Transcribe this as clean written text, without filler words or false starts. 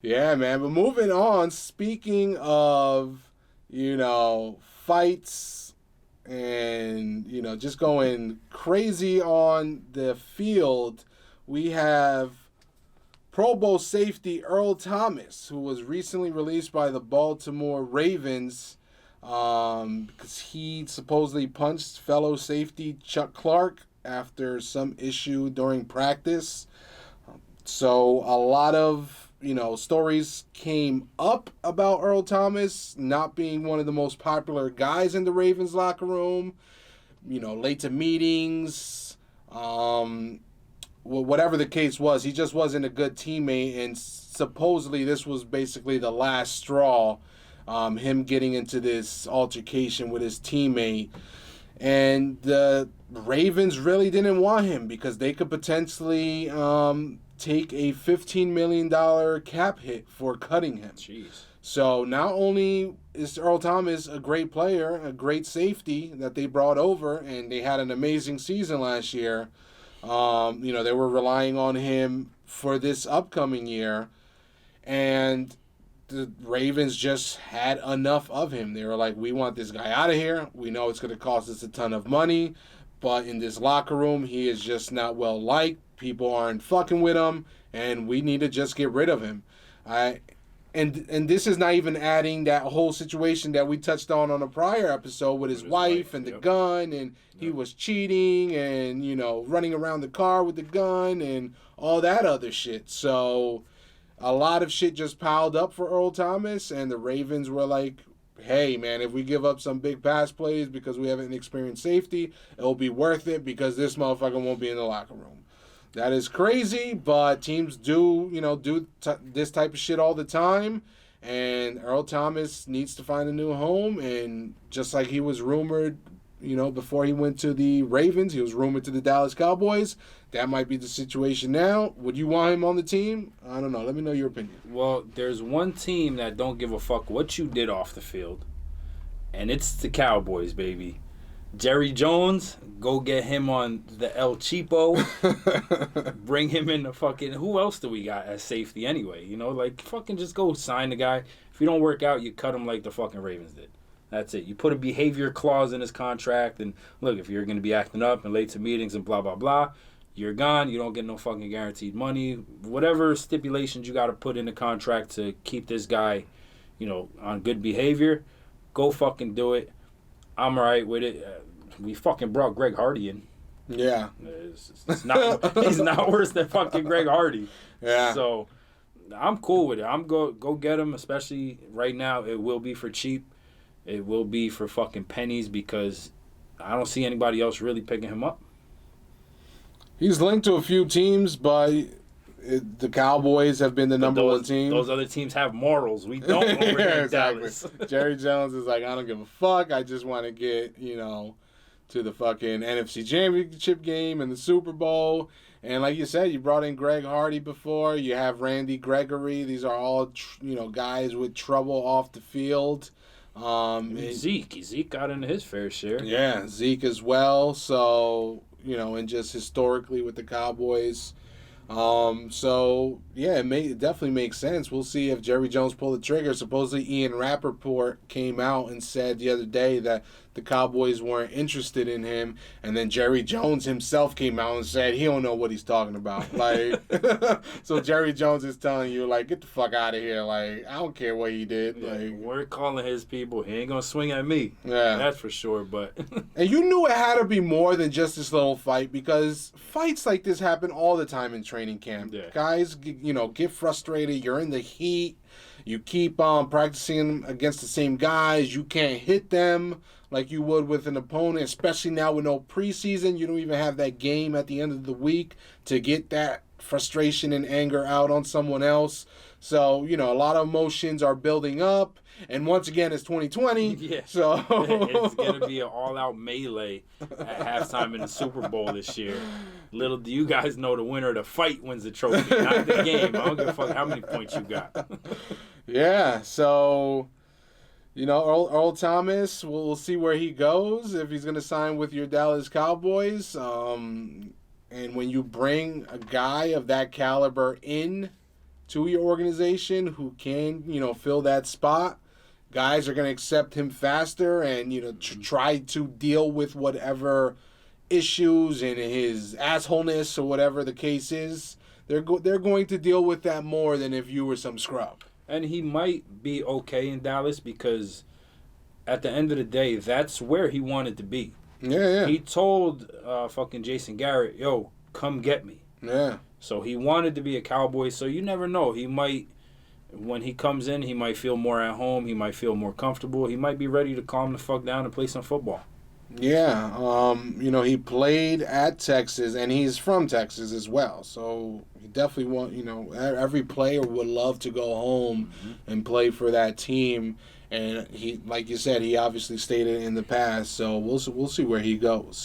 Yeah, man. But moving on, speaking of, fights and, just going crazy on the field, we have Pro Bowl safety Earl Thomas, who was recently released by the Baltimore Ravens because he supposedly punched fellow safety Chuck Clark after some issue during practice. So a lot of stories came up about Earl Thomas not being one of the most popular guys in the Ravens locker room. Late to meetings. Whatever the case was, he just wasn't a good teammate, and supposedly this was basically the last straw. Him getting into this altercation with his teammate. And the Ravens really didn't want him because they could potentially take a $15 million cap hit for cutting him. Jeez. So not only is Earl Thomas a great player, a great safety that they brought over, and they had an amazing season last year, they were relying on him for this upcoming year. And the Ravens just had enough of him. They were like, we want this guy out of here. We know it's going to cost us a ton of money, but in this locker room, he is just not well liked. People aren't fucking with him, and we need to just get rid of him. And this is not even adding that whole situation that we touched on a prior episode with his wife and the gun, and he was cheating and, running around the car with the gun and all that other shit. So a lot of shit just piled up for Earl Thomas, and the Ravens were like, hey, man, if we give up some big pass plays because we have an experienced safety, it'll be worth it because this motherfucker won't be in the locker room. That is crazy, but teams do this type of shit all the time, and Earl Thomas needs to find a new home, and just like he was rumored, before he went to the Ravens, he was rumored to the Dallas Cowboys. That might be the situation now. Would you want him on the team? I don't know. Let me know your opinion. Well, there's one team that don't give a fuck what you did off the field, and it's the Cowboys, baby. Jerry Jones, go get him on the El Cheapo. Bring him in the fucking... Who else do we got as safety anyway? Fucking just go sign the guy. If you don't work out, you cut him like the fucking Ravens did. That's it. You put a behavior clause in his contract, and look, if you're going to be acting up and late to meetings and blah, blah, blah, you're gone. You don't get no fucking guaranteed money. Whatever stipulations you got to put in the contract to keep this guy, on good behavior, go fucking do it. I'm all right with it. We fucking brought Greg Hardy in. Yeah. It's not, he's not worse than fucking Greg Hardy. Yeah. So I'm cool with it. I'm go get him, especially right now. It will be for cheap. It will be for fucking pennies because I don't see anybody else really picking him up. He's linked to a few teams, but the Cowboys have been the number one team. Those other teams have morals. We don't over here in exactly. Dallas. Jerry Jones is like, I don't give a fuck. I just want to get, to the fucking NFC Championship game and the Super Bowl. And like you said, you brought in Greg Hardy before. You have Randy Gregory. These are all, guys with trouble off the field. Zeke got into his fair share. Yeah, Zeke as well. So, and just historically with the Cowboys. It definitely makes sense. We'll see if Jerry Jones pulled the trigger. Supposedly Ian Rappaport came out and said the other day that the Cowboys weren't interested in him, and then Jerry Jones himself came out and said he don't know what he's talking about. Like, so Jerry Jones is telling you, like, get the fuck out of here. Like, I don't care what he did. Yeah, like, we're calling his people. He ain't gonna swing at me. Yeah, that's for sure. But and you knew it had to be more than just this little fight because fights like this happen all the time in training camp. Yeah. Guys, get frustrated. You're in the heat. You keep practicing against the same guys. You can't hit them like you would with an opponent, especially now with no preseason. You don't even have that game at the end of the week to get that frustration and anger out on someone else. So, a lot of emotions are building up. And once again, it's 2020. Yeah. So it's going to be an all-out melee at halftime in the Super Bowl this year. Little do you guys know the winner of the fight wins the trophy, not the game. I don't give a fuck how many points you got. Yeah, so... Earl Thomas, we'll see where he goes, if he's going to sign with your Dallas Cowboys. And when you bring a guy of that caliber in to your organization who can, fill that spot. Guys are going to accept him faster and, try to deal with whatever issues and his assholeness or whatever the case is. They're going to deal with that more than if you were some scrub. And he might be okay in Dallas because at the end of the day, that's where he wanted to be. Yeah. He told fucking Jason Garrett, yo, come get me. Yeah. So he wanted to be a Cowboy, so you never know. He might, when he comes in, he might feel more at home. He might feel more comfortable. He might be ready to calm the fuck down and play some football. Yeah. He played at Texas, and he's from Texas as well. So he definitely every player would love to go home and play for that team. And he, like you said, he obviously stated in the past. So we'll see where he goes.